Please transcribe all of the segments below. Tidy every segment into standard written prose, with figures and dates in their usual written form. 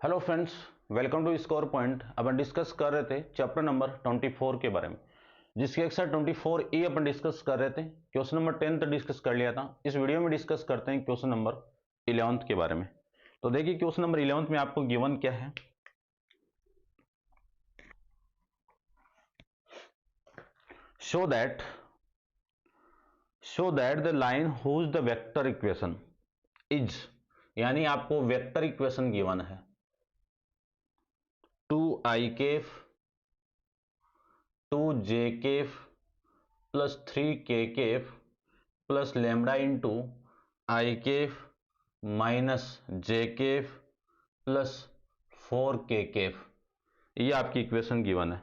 Hello friends, welcome to score point. अपन discuss कर रहे थे चैप्टर नंबर 24 के बारे में, जिसके एक्सरसाइज 24 अपन डिस्कस कर रहे थे। क्वेश्चन नंबर 10 तक डिस्कस कर लिया था। इस वीडियो में डिस्कस करते हैं क्वेश्चन नंबर 11 के बारे में। तो देखिए क्वेश्चन नंबर 11 में आपको गिवन क्या है। Show that the line whose the vector equation is, यानी आपको वेक्टर इक्वेशन गिवन है 2i cap 2j cap plus 3k cap plus lambda into I cap minus J cap plus 4k cap, ये आपकी equation given है।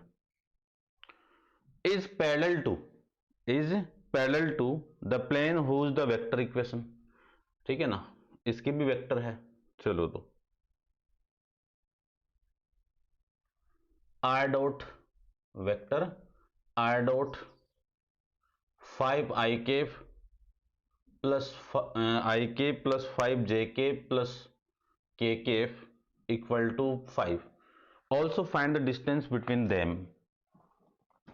Is parallel to the plane whose the vector equation, ठीक है ना, इसके भी vector है। चलो तो R dot vector R dot 5i cap plus I के plus 5j cap plus K cap equal to 5। Also find the distance between them,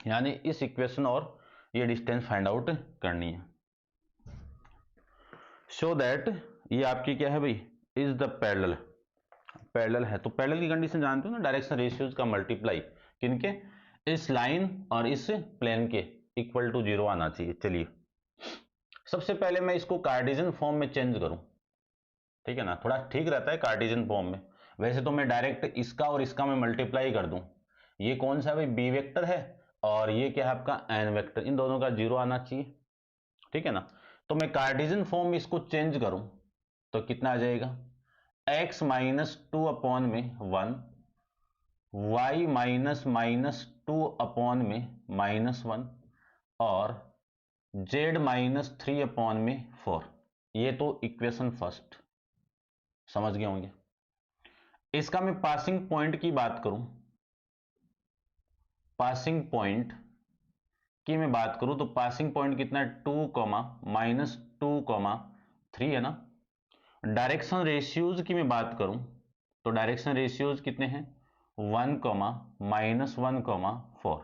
यानी इस इक्वेशन और ये डिस्टेंस फाइंड आउट करनी है। शो दैट, ये आपकी क्या है भाई, इज द पैरेलल है। तो पैरेलल की कंडीशन जानते हो ना, डायरेक्शन रेशियोज का मल्टीप्लाई किनके, इस लाइन और इस प्लेन के इक्वल टू 0 आना चाहिए। चलिए सबसे पहले मैं इसको कार्टेशियन फॉर्म में चेंज करूं, ठीक है ना, थोड़ा ठीक रहता है कार्टेशियन फॉर्म में। वैसे तो मैं डायरेक्ट इसका और इसका मैं मल्टीप्लाई कर दूं। ये कौन सा भाई, बी वेक्टर है और ये क्या है आपका एन वेक्टर, इन दोनों का 0 आना चाहिए, ठीक है ना। तो मैं कार्टेशियन फॉर्म में इसको चेंज करूं तो कितना आ जाएगा, x माइनस 2 अपॉन में 1, y माइनस माइनस 2 अपॉन में -1 और z माइनस 3 अपॉन में 4। ये तो इक्वेशन फर्स्ट समझ गए होंगे। इसका मैं पासिंग पॉइंट की बात करूं, पासिंग पॉइंट की मैं बात करूं तो पासिंग पॉइंट कितना है 2, -2, 3 है ना। डायरेक्शन रेशियोज की मैं बात करूं तो डायरेक्शन रेशियोज कितने हैं 1, -1, 4।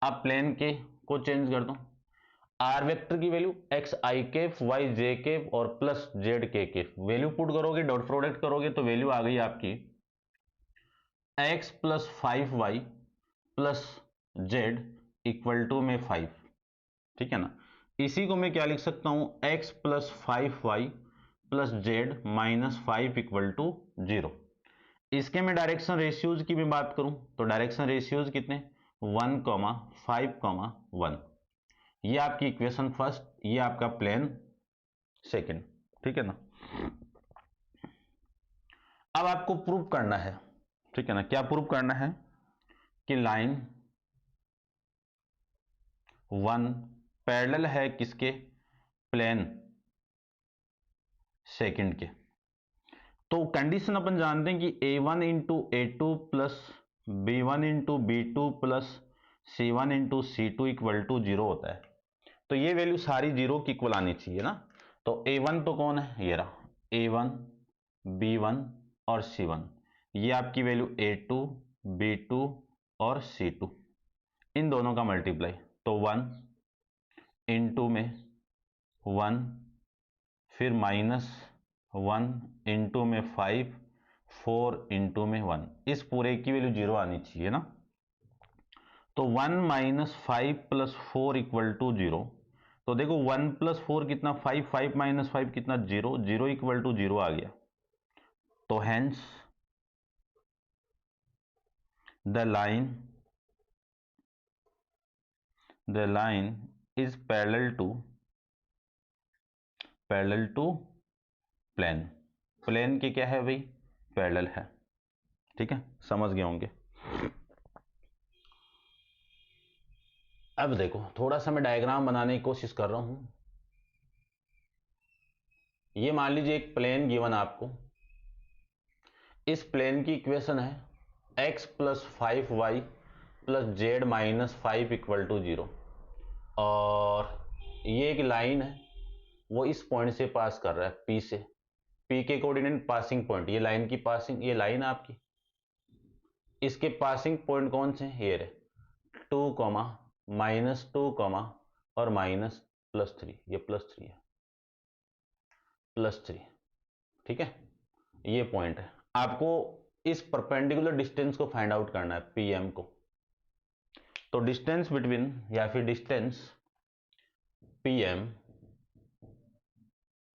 अब प्लेन के को चेंज कर दो, आर वेक्टर की value x i cap y j cap और plus z k cap, value put करोगे डॉट प्रोडक्ट करोगे तो वैल्यू आ गई आपकी x plus 5y plus z equal to में 5, ठीक है ना। इसी को मैं क्या लिख सकता हूं, x plus 5y plus z minus 5 equal to 0। इसके में डायरेक्शन रेशियोज की मैं बात करूं तो डायरेक्शन रेशियोज कितने 1, 5, 1। ये आपकी इक्वेशन फर्स्ट, ये आपका प्लेन सेकंड, ठीक है ना। अब आपको प्रूव करना है, ठीक है ना, क्या प्रूव करना है कि लाइन 1 पैरेलल है किसके, प्लेन सेकंड के। तो कंडीशन अपन जानते हैं कि a1 into a2 plus b1 into b2 plus c1 into c2 equal to 0 होता है। तो ये वैल्यू सारी 0 की इक्वल आनी चाहिए ना। तो a1 तो कौन है, ये रहा a1 b1 और c1, ये आपकी वैल्यू a2 b2 और c2, इन दोनों का मल्टीप्लाई। तो 1 इंटू में 1 फिर -1 इंटू में 5, 4 इंटू में 1, इस पूरे की वैल्यू 0 आनी चाहिए ना। तो 1 माइनस 5 प्लस 4 इक्वल टू 0। तो देखो 1 प्लस 4 कितना 5, 5 माइनस 5 कितना 0, 0 इक्वल टू 0 आ गया। तो hence the line is parallel to plane. Plane के क्या है भाई, पैरेलल है, ठीक है, समझ गए होंगे। अब देखो थोड़ा सा मैं डायग्राम बनाने की कोशिश कर रहा हूं। ये मान लीजिए एक प्लेन गिवन आपको, इस प्लेन की इक्वेशन है x plus 5y plus z minus 5 equal to 0 और ये एक लाइन है, वो इस पॉइंट से पास कर रहा है P से, P के कोऑर्डिनेट पासिंग पॉइंट, ये लाइन की पासिंग, ये लाइन है आपकी, इसके पासिंग पॉइंट कौन से हैं, ये 2 कॉमा -2 कॉमा और -+3, ये +3 है, +3, ठीक है, ये पॉइंट है। आपको इस परपेंडिकुलर डिस्टेंस को फाइंड आउट करना है, पीएम को। तो डिस्टेंस बिटवीन या फिर डिस्टेंस पीएम,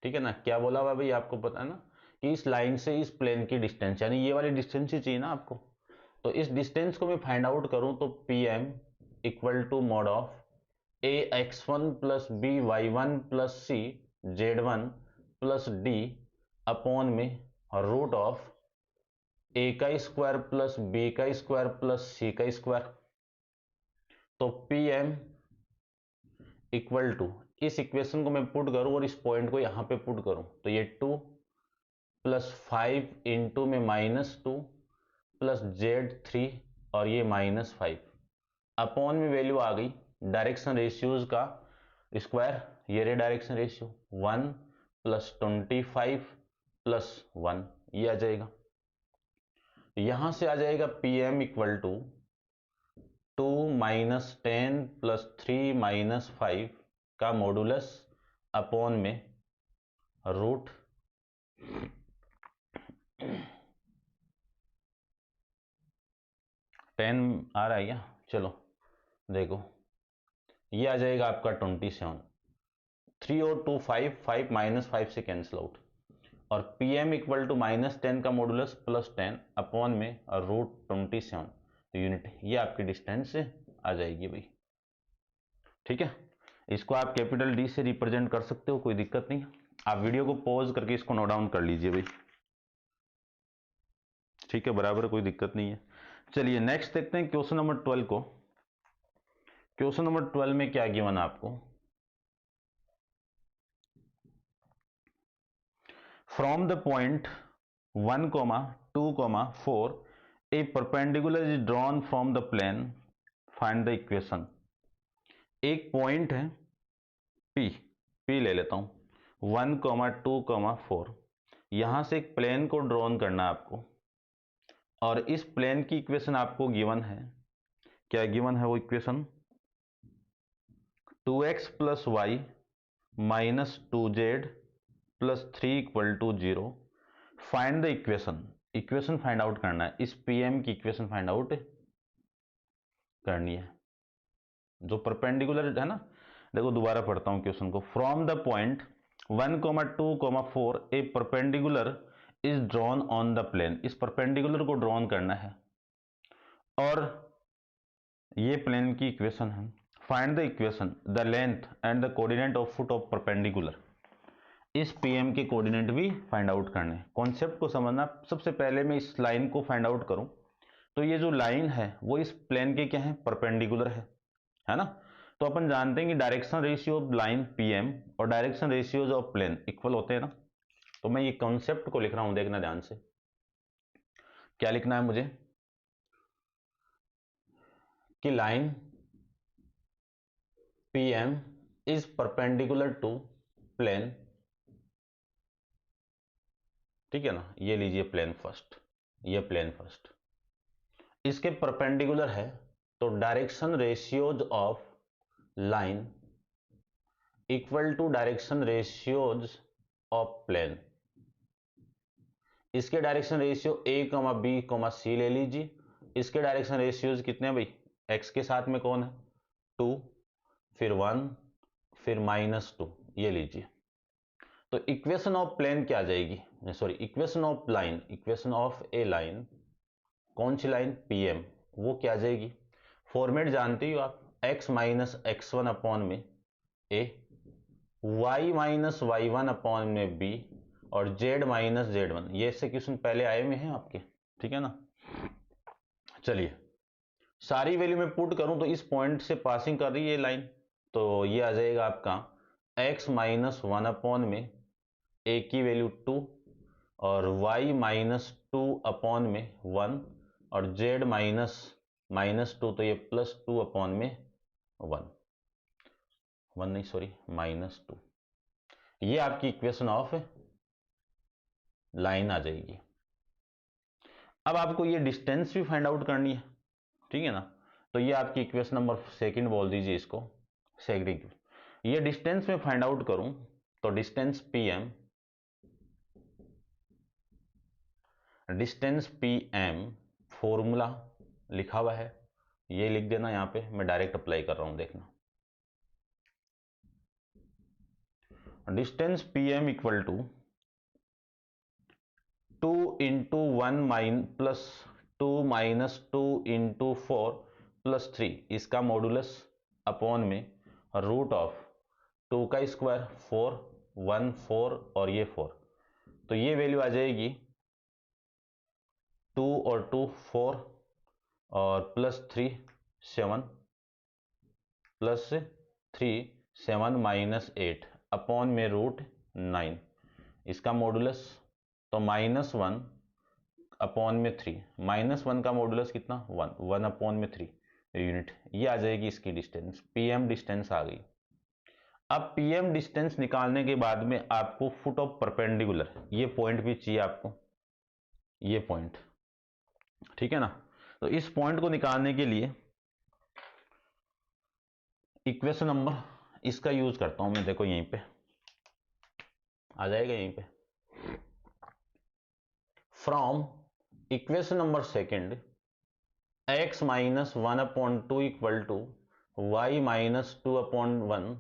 ठीक है ना, क्या बोला हुआ भाई, आपको पता है ना कि इस लाइन से इस प्लेन की डिस्टेंस, यानी ये वाली डिस्टेंस ही चाहिए ना आपको। तो इस डिस्टेंस को मैं फाइंड आउट करूं तो PM equal to mod of ax1 plus by1 plus c z1 plus d upon में रूट ऑफ a का स्क्वायर प्लस b का स्क्वायर प्लस c का स्क्वायर। तो pm इक्वल टू, इस इक्वेशन को मैं पुट करूं और इस पॉइंट को यहां पे पुट करूं तो ये 2 प्लस 5 इंटू में -2 प्लस z3 और ये -5 अपॉन में वैल्यू आ गई डायरेक्शन रेशियोज का स्क्वायर, ये रे डायरेक्शन रेशियो 1 प्लस 25 प्लस 1, ये आ जाएगा। यहां से आ जाएगा pm इक्वल टू 2 - 10 प्लस 3 - 5 का मॉडुलस अपॉन में रूट 10 आ रहा है क्या, चलो देखो, ये आ जाएगा आपका 27, 3 और 2 5, 5 -5 से कैंसिल आउट, और pm इक्वल टू -10 का मॉडुलस प्लस 10 अपॉन में रूट 27 यूनिट, ये आपकी डिस्टेंस आ जाएगी भाई, ठीक है। इसको आप कैपिटल डी से रिप्रेजेंट कर सकते हो, कोई दिक्कत नहीं। आप वीडियो को पॉज करके इसको नोट डाउन कर लीजिए भाई, ठीक है, बराबर, कोई दिक्कत नहीं है। चलिए नेक्स्ट देखते हैं क्वेश्चन नंबर 12 को। क्वेश्चन नंबर 12 में क्या गिवन है आपको, from the point 1, 2, 4 a perpendicular is drawn from the plane, find the equation. एक पॉइंट है P ले लेता हूं 1, 2, 4, यहां से एक प्लेन को ड्रॉन करना है आपको, और इस प्लेन की इक्वेशन आपको गिवन है, क्या गिवन है वो equation, 2x plus y minus 2z plus 3 equal to 0, find the equation. Equation find out करना है, इस पीएम की इक्वेशन फाइंड आउट करनी है जो परपेंडिकुलर है ना। देखो दोबारा पढ़ता हूं क्वेश्चन को, from the point 1, 2, 4 a perpendicular is drawn on the plane, इस परपेंडिकुलर को ड्रॉन करना है और ये प्लेन की इक्वेशन है। Find the equation, the length and the coordinate of foot of perpendicular, इस पीएम के कोऑर्डिनेट भी फाइंड आउट करने हैं। कॉन्सेप्ट को समझना, सबसे पहले मैं इस लाइन को फाइंड आउट करूं तो ये जो लाइन है वो इस प्लेन के क्या है, परपेंडिकुलर है ना। तो अपन जानते हैं कि direction ratio of line P M और direction ratios of plane equal होते हैं ना। तो मैं ये कॉन्सेप्ट को लिख रहा हूं, देखना ध्यान से, क्या लिखना है मुझे, कि line P M is perpendicular to plane, ठीक है ना, ये लीजिए प्लेन फर्स्ट, ये प्लेन फर्स्ट, इसके परपेंडिकुलर है, तो direction ratios of line equal to direction ratios of plane. इसके direction ratio a, b, c ले लीजिए। इसके डायरेक्शन रेशियोज कितने हैं भाई, x के साथ में कौन है 2, फिर 1, फिर -2, ये लीजिए। तो इक्वेशन ऑफ प्लेन क्या आ जाएगी, sorry equation of line, equation of A line, कौन सी लाइन, पीएम, वो क्या आ जाएगी, फॉर्मेट जानते हो आप, x - x1 अपॉन में a, y - y1 अपॉन में b और z - z1, ये ऐसे क्वेश्चन पहले आए में हैं आपके, ठीक है ना। चलिए सारी वैल्यू में पुट करूं तो इस पॉइंट से पासिंग कर रही है लाइन, तो ये आ जाएगा आपका x - 1 अपॉन में a की वैल्यू 2 और y - 2 अपॉन में 1 और z -2, तो ये +2 अपॉन में 1 नहीं सॉरी -2, ये आपकी इक्वेशन ऑफ लाइन आ जाएगी। अब आपको ये डिस्टेंस भी फाइंड आउट करनी है, ठीक है ना। तो ये आपकी इक्वेशन नंबर सेकंड बोल दीजिए इसको, सेकंड। ये डिस्टेंस में फाइंड आउट करूं तो distance PM, distance PM formula लिखा हुआ है, ये लिख देना यहां पे, मैं डायरेक्ट अप्लाई कर रहा हूं, देखना। Distance PM equal to 2 into 1 plus 2 minus 2 into 4 plus 3, इसका मॉडुलस अपॉन में रूट ऑफ 2 का स्क्वायर 4, 1 4 और ये 4, तो ये वैल्यू आ जाएगी 2 और 2 4 और प्लस 3 7 प्लस 3 7 माइनस 8 अपॉन में रूट 9, इसका मॉडुलस तो -1 अपॉन में 3, -1 का मॉडुलस कितना 1, 1 अपॉन में 3 यूनिट, ये आ जाएगी इसकी डिस्टेंस, पीएम डिस्टेंस आ गई। अब पीएम डिस्टेंस निकालने के बाद में आपको फुट ऑफ परपेंडिकुलर, ये पॉइंट भी चाहिए आपको, ये पॉइंट, ठीक है ना। तो इस पॉइंट को निकालने के लिए इक्वेशन नंबर इसका यूज करता हूं मैं, देखो यहीं पे आ जाएगा, यहीं पे from equation number second x minus 1 upon 2 equal to y minus 2 upon 1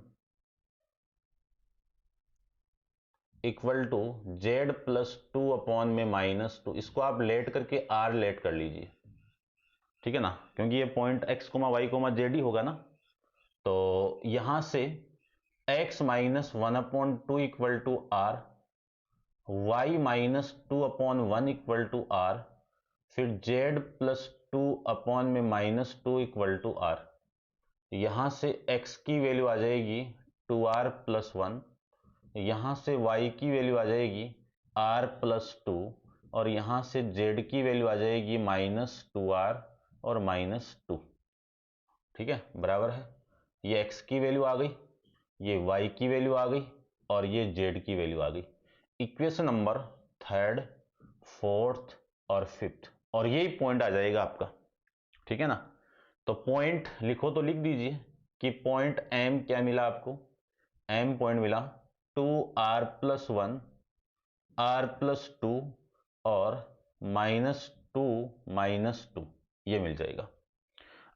equal to z plus 2 upon में -2, इसको आप लेट करके r लेट कर लीजिए, ठीक है ना, क्योंकि ये पॉइंट x, y, z ही होगा ना। तो यहां से x minus 1 upon 2 equal to r, y minus 2 upon 1 equal to r, फिर z प्लस 2 अपॉन में -2 इक्वल टू r, यहां से x की वैल्यू आ जाएगी 2r प्लस 1, यहां से y की वैल्यू आ जाएगी r प्लस 2 और यहां से z की वैल्यू आ जाएगी -2r और -2, ठीक है, बराबर है। ये x की वैल्यू आ गई, ये y की वैल्यू आ गई और ये z की वैल्यू आ गई। इक्वेशन नंबर थर्ड, फोर्थ और फिफ्थ, और यही पॉइंट आ जाएगा आपका, ठीक है ना। तो पॉइंट लिखो तो लिख दीजिए कि पॉइंट m क्या मिला आपको, m पॉइंट मिला 2r प्लस 1, r प्लस 2 और -2 ये मिल जाएगा।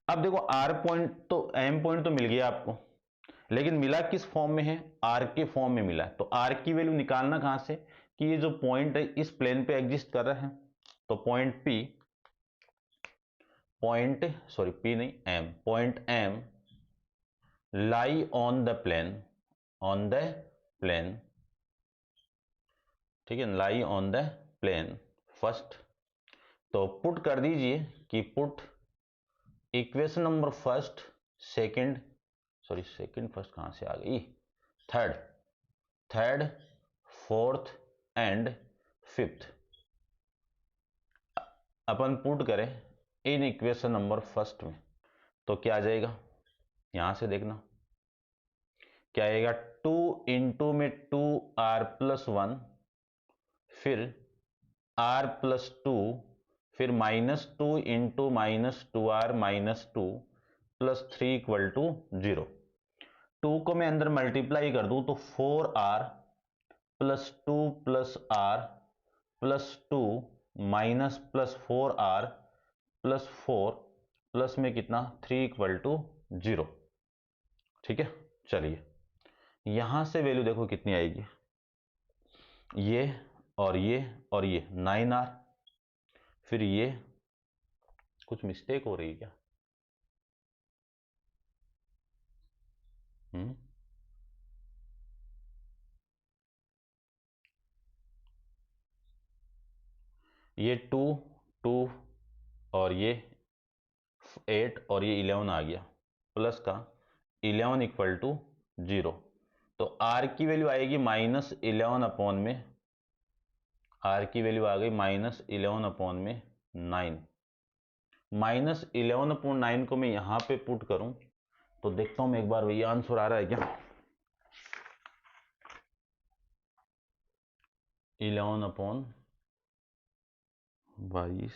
अब देखो r पॉइंट तो m पॉइंट तो मिल गया आपको, लेकिन मिला किस फॉर्म में है, r के फॉर्म में मिला है। तो r की वैल्यू निकालना कहां से, कि ये जो पॉइंट है इस प्लेन पे एग्जिस्ट कर रहा है, तो पॉइंट p, p नहीं m, point m lie on the plane, ठीक है, lie on the plane first. तो पुट कर दीजिए कि put equation number first, second, first कहां से आ गई, थर्ड, फोर्थ एंड फिफ्थ अपन पुट करें इन इक्वेशन नंबर फर्स्ट में, तो क्या आ जाएगा, यहां से देखना क्या आएगा, 2 इंटू में 2r प्लस 1, फिर r प्लस 2, फिर -2 into -2r -2 plus 3 equal to 0। 2 को मैं अंदर मल्टीप्लाई कर दूं तो 4r plus 2 plus r plus 2 minus plus 4r plus 4 plus में कितना 3 इक्वल टू 0, ठीक है। चलिए यहां से वैल्यू देखो कितनी आएगी, ये और ये और ये 9r, फिर ये कुछ मिस्टेक हो रही है क्या, ये 2 2 और ये 8 और ये 11 आ गया, प्लस का 11 इक्वल टू 0। तो r की वैल्यू आएगी -11 अपॉन में, r की वैल्यू आ गई -11 अपॉन में 9, -11 अपॉन 9 को मैं यहां पे पुट करूं तो देखता हूं मैं एक बार वही आंसर आ रहा है क्या, 11 अपॉन 22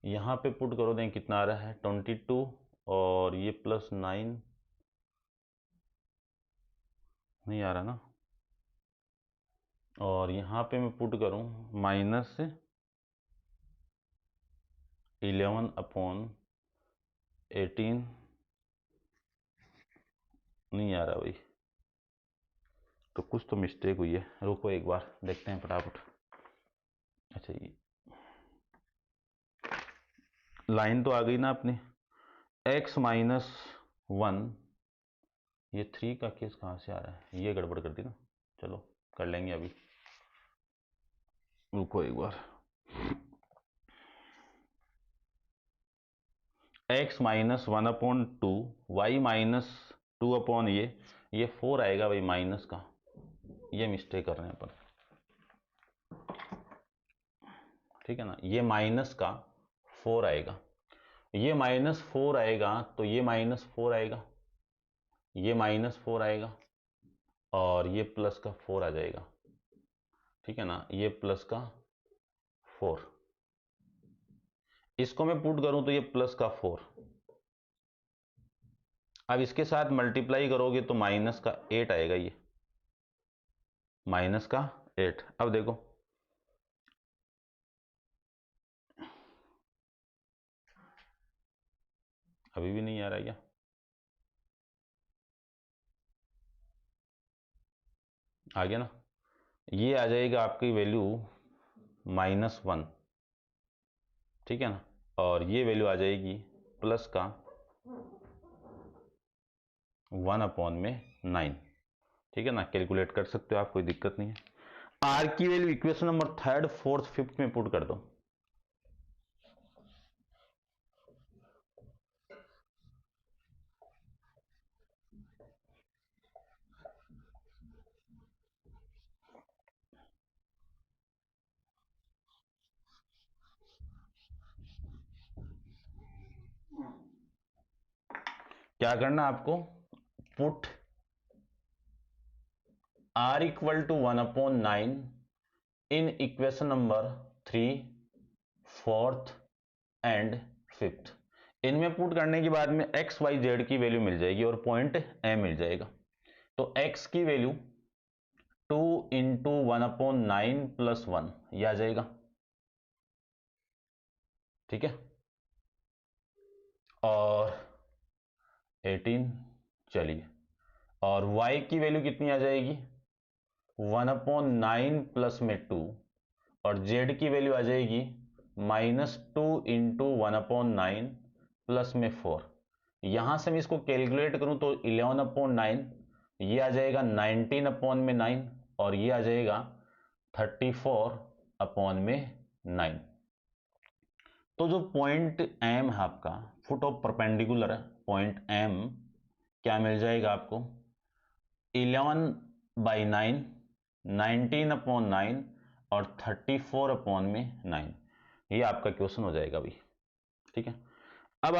यहाँ पे पुट करो, दें कितना आ रहा है 22 और ये +9 नहीं आ रहा ना, और यहाँ पे मैं पुट करूँ -11/18 नहीं आ रहा भाई, तो कुछ तो मिस्टेक हुई है, रुको एक बार देखते हैं फटाफट। अच्छा ये लाइन तो आ गई ना अपनी, x-1, ये 3 का केस कहाँ से आ रहा है, ये गड़बड़ कर दी ना, चलो कर लेंगे अभी, रुको एक बार। x-1/2 y-2 ये 4 आएगा भाई माइनस का, ये मिस्टेक कर रहे हैं अपन, ठीक है ना, ये माइनस का 4 आएगा, ये -4 आएगा तो ये -4 आएगा, ये -4 आएगा और ये प्लस का 4 आ जाएगा, ठीक है ना, ये प्लस का 4, इसको मैं पुट करूं तो ये प्लस का 4, अब इसके साथ मल्टीप्लाई करोगे तो माइनस का 8 आएगा, ये माइनस का 8। अब देखो अभी भी नहीं आ रहा क्या, आ गया ना, ये आ जाएगा आपकी वैल्यू -1, ठीक है ना, और ये वैल्यू आ जाएगी प्लस का 1/9, ठीक है ना, कैलकुलेट कर सकते हो आप, कोई दिक्कत नहीं है। आर की वैल्यू इक्वेशन नंबर 3, 4, 5 में पुट कर दो, क्या करना आपको, put r = 1/9 in equation number 3, 4th and 5th, इनमें पुट करने के बाद में x y z की वैल्यू मिल जाएगी और पॉइंट m मिल जाएगा, तो x की वैल्यू 2 × 1/9 + 1 ये आ जाएगा, ठीक है, और 18, चलिए, और y की वैल्यू कितनी आ जाएगी 1/9 प्लस में 2, और z की वैल्यू आ जाएगी -2 × 1/9 प्लस में 4, यहां से मैं इसको कैलकुलेट करूं तो 11/9, ये आ जाएगा 19/9 और ये आ जाएगा 34/9। तो जो पॉइंट M है आपका, foot of perpendicular point M क्या मिल जाएगा आपको 11/9, 19/9 और 34/9, ये आपका क्वेश्चन हो जाएगा अभी, ठीक है। अब